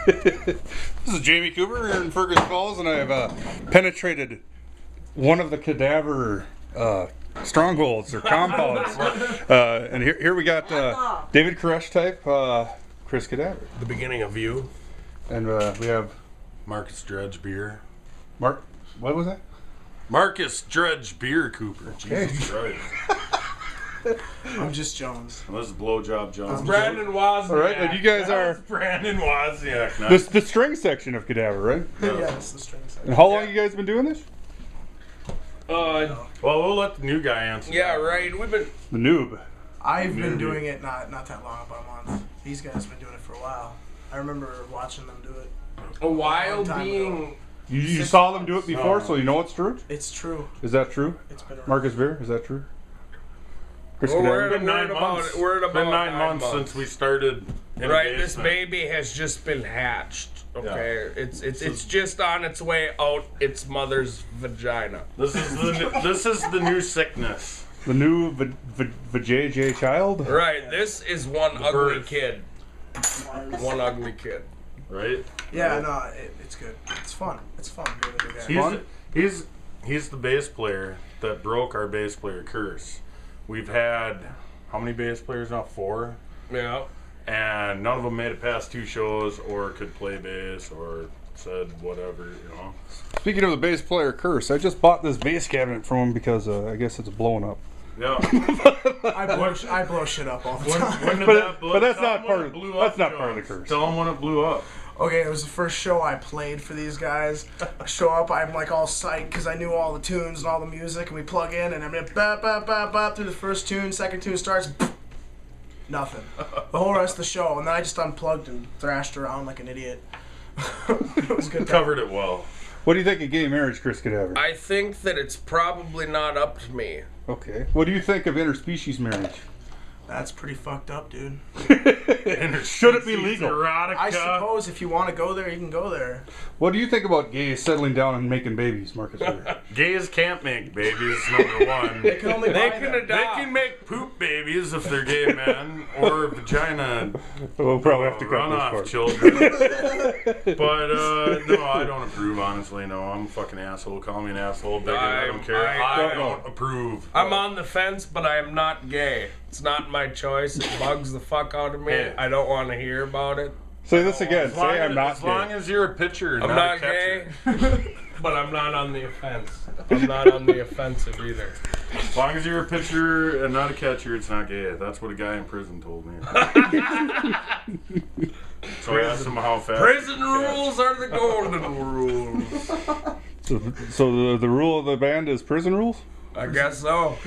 This is Jamie Cooper here in Fergus Falls, and I have penetrated one of the Kadavor strongholds or compounds. And here we got David Koresh type, Chris Kadavor. The beginning of you. And we have Marcus Dredge Beer. Mark, what was that? Marcus Dredge Beer Cooper. Jesus Christ. I'm just Jones. Well, this is Blowjob Jones. Brandon Wozniak. All right, and you guys are Brandon Wozniak. the string section of Kadavor, right? Yeah, it's the string section. And how long you guys been doing this? Well, we'll let the new guy answer. Yeah, right. We've been. The noob. I've been doing it not that long, about a month. These guys have been doing it for a while. I remember watching them do it. A while time being. ago. You saw them do it before, so you know it's true? It's true. Is that true? It's been around. Marcus Beer, is that true? Chris Well, Kadavor? It's been 9 months. We're at It's been about 9 months since we started. In Right, the this basement. baby has just been hatched. Okay, it's just on its way out its mother's vagina. This is the new sickness. The new VJJ child? Right, this is one ugly birth. kid. One ugly kid. Right? Yeah, no, it's good. It's fun. It's fun doing it again. He's the bass player that broke our bass player curse. We've had how many bass players now? 4, Yeah. and none of them made it past 2 shows or could play bass or said whatever, you know. Speaking of the bass player curse, I just bought this bass cabinet from him because I guess it's blowing up. Yeah. I blow shit up all the time. When did But- that blow? but that's Tell not them part when of- it blew that's up, not part of the Jones. curse. Tell them when it blew up. Okay, it was the first show I played for these guys. I show up, I'm like all psyched because I knew all the tunes and all the music, and we plug in, and I'm in bop bop bop bop through the first tune, second tune starts, nothing. The whole rest of the show, and then I just unplugged and thrashed around like an idiot. It was good. Covered it well. What do you think of gay marriage, Chris Kadavor? I think that it's probably not up to me. Okay. What do you think of interspecies marriage? That's pretty fucked up, dude. Should it be legal? Erotica. I suppose if you want to go there, you can go there. What do you think about gays settling down and making babies, Marcus Beer? Gays can't make babies, number one. They can only They buy can them. They can make poop babies if they're gay men, or vagina We'll probably have to cut runoff this part. children. But no, I don't approve. Honestly, no, I'm a fucking asshole. Call me an asshole. Big, I don't care. I don't approve. I'm on the fence, but I am not gay. It's not my choice. It bugs the fuck out of me. Hey. I don't want to hear about it. Say this again. As long Say I'm not as long gay. as you're a pitcher, I'm not not a catcher. gay, but I'm not on the offense. I'm not on the offensive either. As long as you're a pitcher and not a catcher, it's not gay. That's what a guy in prison told me. So I asked him how fast. Prison rules are the golden rules. So the rule of the band is prison rules? I guess so.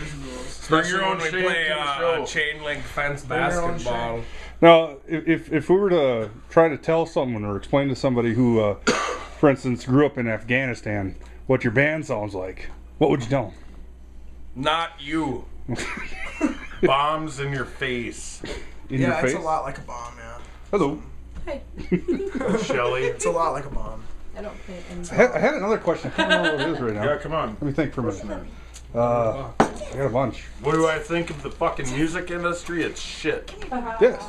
Bring your own when we shape play to the show. chain link fence Bring your own basketball. Now, if we were to try to tell someone or explain to somebody who, for instance, grew up in Afghanistan, what your band sounds like, what would you tell them? Not you. Bombs in your face. In your Yeah, face? it's a lot like a bomb, yeah. Hello. Hey, Shelly. It's a lot like a bomb. I don't pay any. I had another question. I can't remember what it is right now. Yeah, come on. Let me think for a minute. I got a bunch. What do I think of the fucking music industry? It's shit. Yes.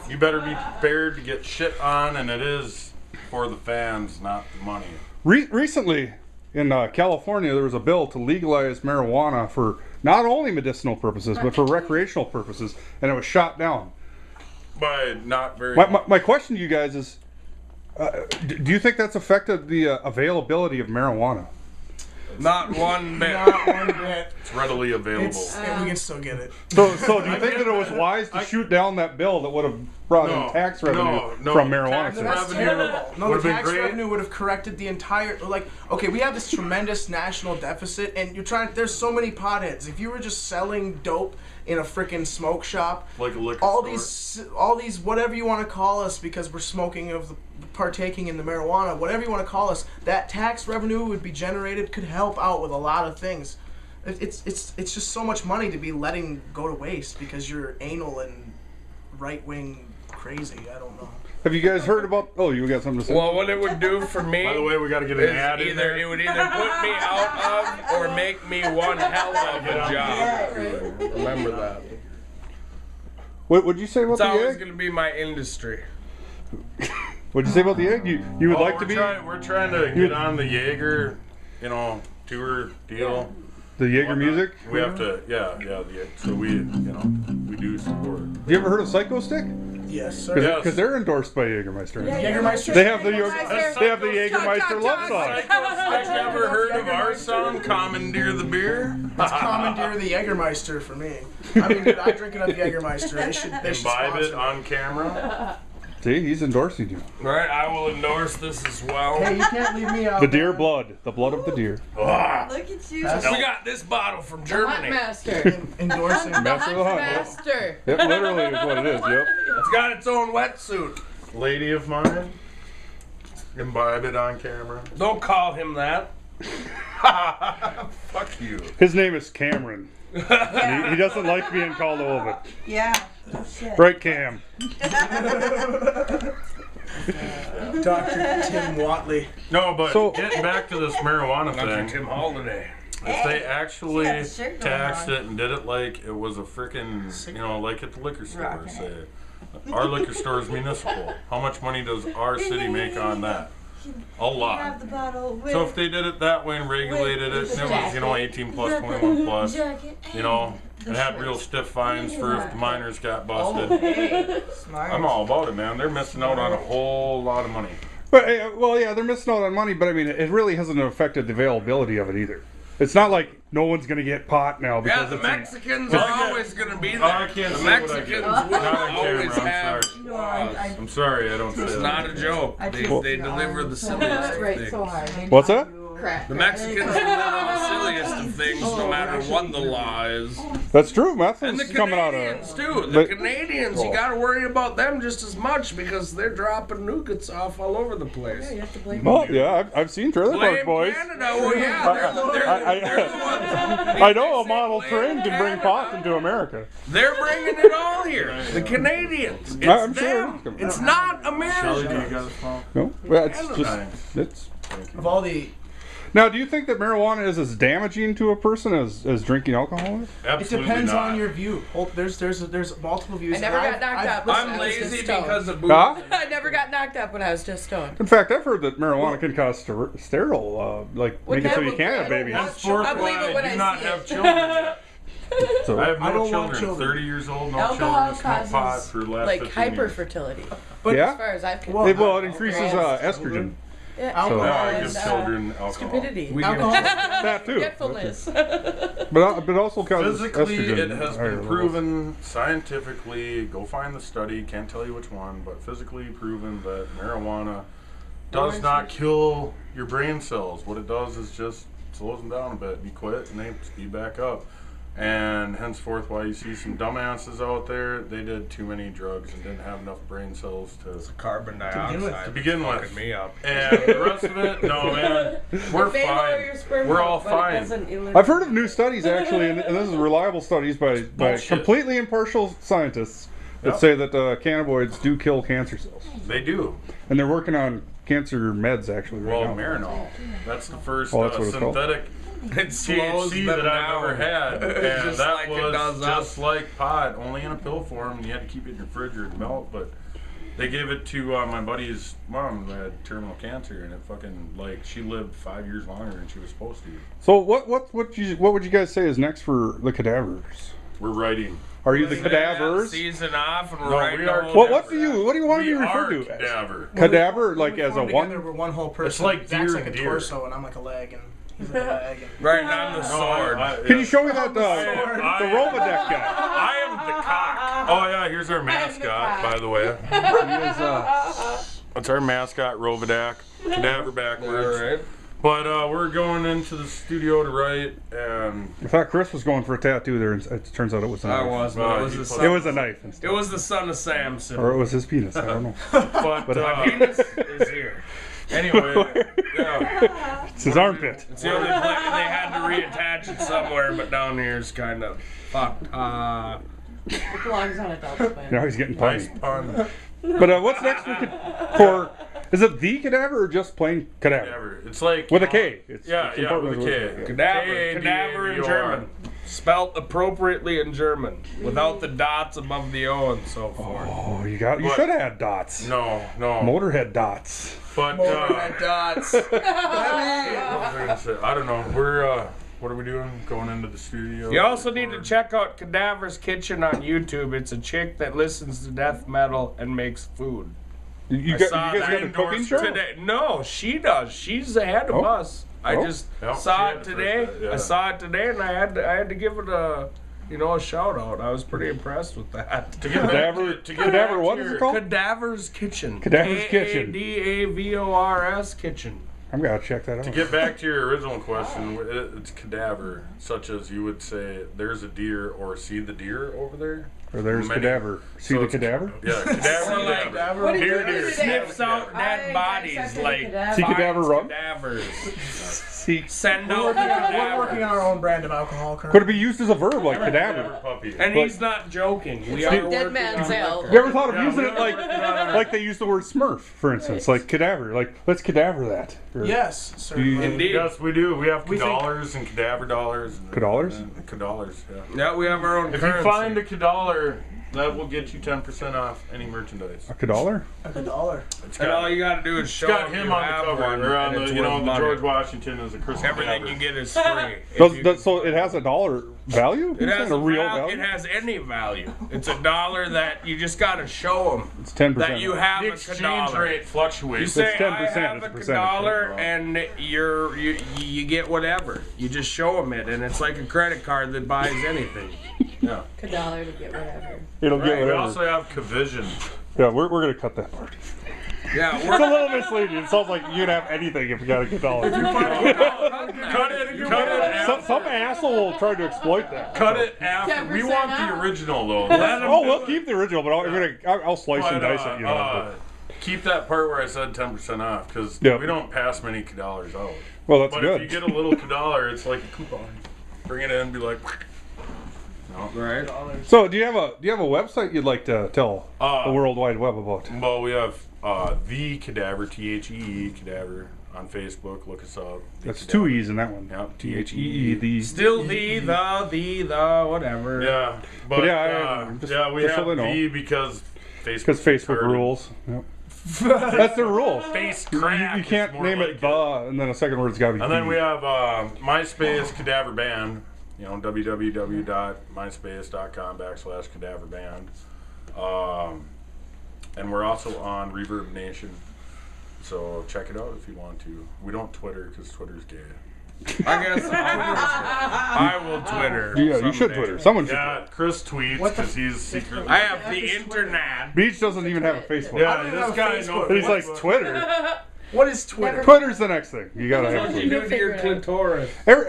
You better be prepared to get shit on, and it is for the fans, not the money. Recently, in California, there was a bill to legalize marijuana for not only medicinal purposes, but for recreational purposes, and it was shot down. By not very. My question to you guys is, do you think that's affected the availability of marijuana? Not one bit. Not one bit. It's readily available. We can still get it. So do you think that it was wise to shoot down that bill that would have brought in tax revenue from marijuana Tax sales? That's revenue terrible. No, would've the been tax great. revenue would have corrected the entire. Like, okay, we have this tremendous national deficit, and you're trying. There's so many potheads. If you were just selling dope in a freaking smoke shop, Like a liquor all store. all these, whatever you want to call us, because we're partaking in the marijuana, whatever you want to call us, that tax revenue would be generated, could help out with a lot of things. It's just so much money to be letting go to waste because you're anal and right wing crazy. I don't know. Have you guys heard about? Oh, you got something to say? Well, what it would do for me By the way, we got to get is an ad in either there. it would either put me out of or make me one hell of a job. Remember that. What would you say about It's the always egg? going to be my industry. What'd you say about the egg? You would like to be We're trying to get on the Jaeger, tour deal. the Jaeger music? We have to, so we do support. Have you ever heard of Psycho Stick? Yes, sir. Because Yes. they're endorsed by Jägermeister. Jägermeister. They have the Jägermeister love song. I've never heard of our song, Commandeer the Beer. It's commandeer the Jägermeister for me. I mean, dude, I drink enough Jägermeister. They should Imbibe sponsor it me. on camera. See, he's endorsing you. Right, I will endorse this as well. Hey, you can't leave me out. The deer man. blood. The blood of the deer. Look at you. We got this bottle from Hunt Germany. master. Endorsing. Master of the hunt. Master. Yep, literally is what it is, yep. It's got its own wetsuit. Lady of mine. Imbibe it on camera. Don't call him that. Fuck you. His name is Cameron. He doesn't like being called over. Yeah. Oh, shit. Right, Cam? Dr. Tim Watley. No, but So- getting back to this marijuana Dr. thing. Tim Holiday. If they actually she got the shirt going taxed on. it and did it like it was a freaking, like at the liquor store, Rockin' say, our liquor store is municipal. How much money does our city make on that? A Have lot. the bottle with So if they did it that way and regulated it, and it was, 18 plus, 21 plus, jacket and had real stiff fines for if the minors got busted. Hey, smart. I'm all about it, man. They're missing out on a whole lot of money. But, yeah, they're missing out on money, but I mean, it really hasn't affected the availability of it either. It's not like no one's going to get pot now Yeah, because the it's Mexicans are always going to be there. I can't The say what I Mexicans did. will Not on always camera, I'm have. sorry. No, I'm sorry, I don't say It's that. not a joke. They deliver the silliest of Right, things. so hard. What's that? Crap. The Mexicans deliver the silliest of things, no matter what the law is. That's true. Meth And the is coming out Canadians of. too. The but- Canadians, you gotta worry about them just as much because they're dropping nuggets off all over the place. You have to blame Well, yeah, I've seen Trailer Park Blame Boys. Canada. Well, yeah, they're the ones. I know a model train can bring pot into America. They're bringing it all here. The Canadians. It's I'm sure. them. It's not Shelly, do you America. got a phone? No, well, it's Thanks. just it's. Of all the, Now, do you think that marijuana is as damaging to a person as drinking alcohol is? it Absolutely depends not. on your view. There's multiple views. I never and got knocked out. listened I'm to Listen, this- lazy stoned. because of booze. Huh? I never got knocked up when I was just stoned. In fact, I've heard that marijuana can cause sterile, make it so you can't have babies. Henceforth, I believe it when do I not see have it. children yet. So, I have I no don't want children. children. 30 years old, no Alcohol children, smoke pot causes for the last like 15 years. hyperfertility, But yeah? as far as I've Well, it increases estrogen. yeah, alcohol Yeah, I and, give children alcohol. stupidity, alcohol. That too. forgetfulness. But also causes Physically, estrogen. it has higher been levels. proven scientifically. Go find the study. Can't tell you which one, but physically proven that marijuana does not kill your brain cells. What it does is just slows them down a bit. You quit, and they speed back up. And henceforth, why you see some dumbasses out there, they did too many drugs and didn't have enough brain cells to Carbon dioxide. To begin with. Fucking me up. And the rest of it, no, man, we're It may lower your fine. sperm We're count, all but it fine. doesn't eliminate- I've heard of new studies actually, and this is reliable studies by Bullshit. completely impartial scientists that Yep. say that cannabinoids do kill cancer cells, They do. and they're working on cancer meds actually right Well, now. Marinol. That's the first Oh, that's what it's called? synthetic It slows THC them that I've down. ever had. And Just that like it was does just us. like pot, only in a pill form, and you had to keep it in your fridge or it'd melt. But they gave it to my buddy's mom who had terminal cancer, and it fucking, she lived 5 years longer than she was supposed to. So what would you guys say is next for the cadavers? We're writing. Are you the cadavers? Season off and No, we're we are- What do you want to We be referred are to as? cadaver. Cadaver, When like we as a formed one. together, we're one whole person. It's like Zach's deer like a and deer. torso, and I'm like a leg, and he's like a leg. And Right, and I'm the sword. Can you show me that the I- Rolodex guy? I am the cock. Oh yeah, here's our mascot, by the way. He is, that's our mascot, Rovadak. Cadaver backwards. Alright. But we're going into the studio to write, and I thought Chris was going for a tattoo there, and it turns out it was a I knife. was, but it was the It son. was a knife instead. It was the son of Samson. Or it was his penis. I don't know. but Penis is here. anyway, yeah. It's his armpit. It's the only place they had to reattach it somewhere, but down here is kind of fucked. It belongs on adult swim. Now he's getting Nice punny. pun. But what's next for? Is it the cadaver or just plain cadaver? Cadaver. It's like With a K. It's Yeah, it's yeah, important with a as K. Cadaver, K-A-D-A-V-O-R. cadaver in German. Spelt appropriately in German, without the dots above the O and so forth. Oh, you should have had dots. No. Motorhead dots. But Motorhead dots. what was I gonna say? I don't know. We're what are we doing? Going into the studio. You also need to check out Kadavor's Kitchen on YouTube. It's a chick that listens to death metal and makes food. You I guys saw got that a cooking show? today. No, she does. She's ahead of Oh. us. I Oh. just Yep, saw she it had today. first, yeah. I saw it today, and I had to give it a shout out. I was pretty impressed with that. To get Cadaver, what is it called? Cadavor's Kitchen. Cadavor's Kitchen. Kadavors Kitchen. I'm gonna check that out. To get back to your original question, it's cadaver, such as you would say, there's a deer or see the deer over there. Or there's Many- See so the it's- cadaver? Yeah, cadaver. Or like- cadaver. What did Deer, you deer. do today? Sniffs out dead bodies like See cadaver run? cadavers. See. Send We're out working, we're cadavers. working on our own brand of alcohol Could currently. it be used as a verb like Cadaver cadaver? puppy. And he's not joking. We are Dead working man's on ale. record. You ever thought of Yeah, using we it are like working on our- like they use the word smurf, for instance, like cadaver, like let's cadaver that. Or Yes, certainly. Indeed. Yes, we do. We have We think- dollars and cadaver dollars. And, Cadallars? and Cadallars, yeah. Yeah, we have our own If currency. you find a cadallar, that will get you 10% off any merchandise. a cadallar? Like $1. It's and all got, you gotta do is show it's got them him you on have the cover, one, or on and it's the, worth the money. George Washington as a Christmas Everything cover. you get is free. Does, If you- does, so it has a dollar value? It It's has not a real value. value. It has any value. It's $1 that you just gotta show them It's 10%. that you have The a exchange $1. rate You fluctuates. say, 10%, I have it's a a percentage, $1 right? and you get whatever. You just show them it, and it's like a credit card that buys anything. Yeah. $1 to get whatever. It'll Right. get We whatever. also have Cavision. Yeah, we're gonna cut that part. Yeah, It's a we're little misleading. It sounds like you can have anything if you got a good dollar. Cut it. Some asshole will try to exploit that. Cut it after. We 10% want off. the original though. Oh, we'll keep the original, but I'll slice and dice it. You know. Keep that part where I said 10% off because Yep. we don't pass many $dollars out. Well, that's But good. if you get a little $1, it's like a coupon. Bring it in and be like, no. right. So, do you have a website you'd like to tell Uh, the World Wide Web about? Well, we have the Cadaver, THEE, Cadaver on Facebook. Look us up. The That's Cadaver. two E's in that one. Yep, THEE. The Still the whatever. Yeah, but But yeah, just- we just so have they know. the because because Facebook rules. Yep. That's the rule. Face You, crack. you can't is more name like it the, and then a second word's got to be. And then the. we have MySpace Cadaver Band. You know, www.myspace.com/Cadaver Band. And we're also on Reverb Nation. So check it out if you want to. We don't Twitter because Twitter's gay. I guess I will Twitter. Yeah, you should someday. Twitter. Someone should. Yeah, Chris tweets What the because he's secretly. I have the internet. Beach doesn't even have a Facebook. Yeah, don't even this have a guy Facebook. knows. He's like Twitter. What is Twitter? Twitter's the next thing. You gotta have What you Twitter. do to your clitoris? That's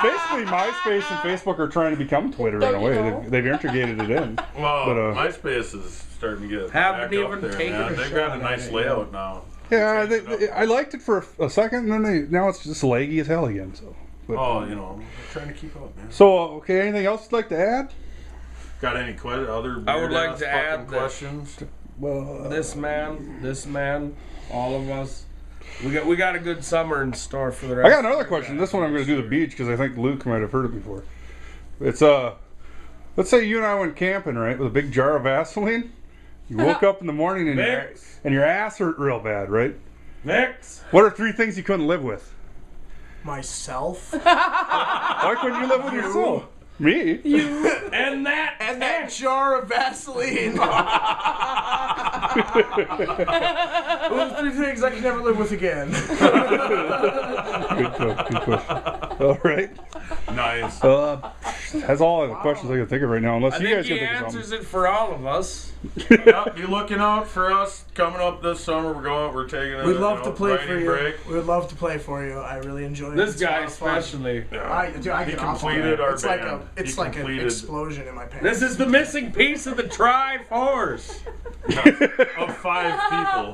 basically MySpace and Facebook are trying to become Twitter in a way. They've integrated it in. Well, But, MySpace is starting to get Haven't back even up there, taken man. a They've shot got a at nice it layout now. Yeah, Changed it up. I liked it for a second, and then now it's just laggy as hell again. So. But- Oh, you know, trying to keep up, man. So, okay, anything else you'd like to add? Got any other I would like weird-ass to fucking add that- questions? Well, This man, all of us. We got a good summer in store for the rest. I got another question. This one I'm going to do the beach because I think Luke might have heard it before. It's let's say you and I went camping, right, with a big jar of Vaseline. You woke up in the morning and your ass hurt real bad, right? Next. What are 3 things you couldn't live with? Myself. Why couldn't you live with yourself? Me? And that. And that jar of Vaseline. Those 3 things I can never live with again. Good question. All right. Nice. That's all the questions I can think of right now, unless I you think guys can he think of answers something. it for all of us. Yep, be looking out for us coming up this summer. We're taking a We'd love to play for writing you. break. We would love to play for you. I really enjoy it. This It's a guy lot of fun. especially. I He get off on completed it. our It's like band. it's He like an completed- explosion in my pants. This is the missing piece of the Triforce. Of 5 people.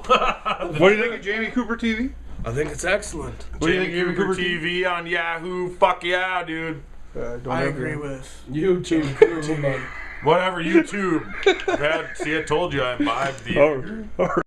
What do you think of Jamie Cooper TV? I think it's excellent. What do you Jamie think of Cooper Jamie TV on Yahoo. Fuck yeah, dude. I agree with. YouTube. Whatever, YouTube. See, I told you I imbibed the. Oh, all right.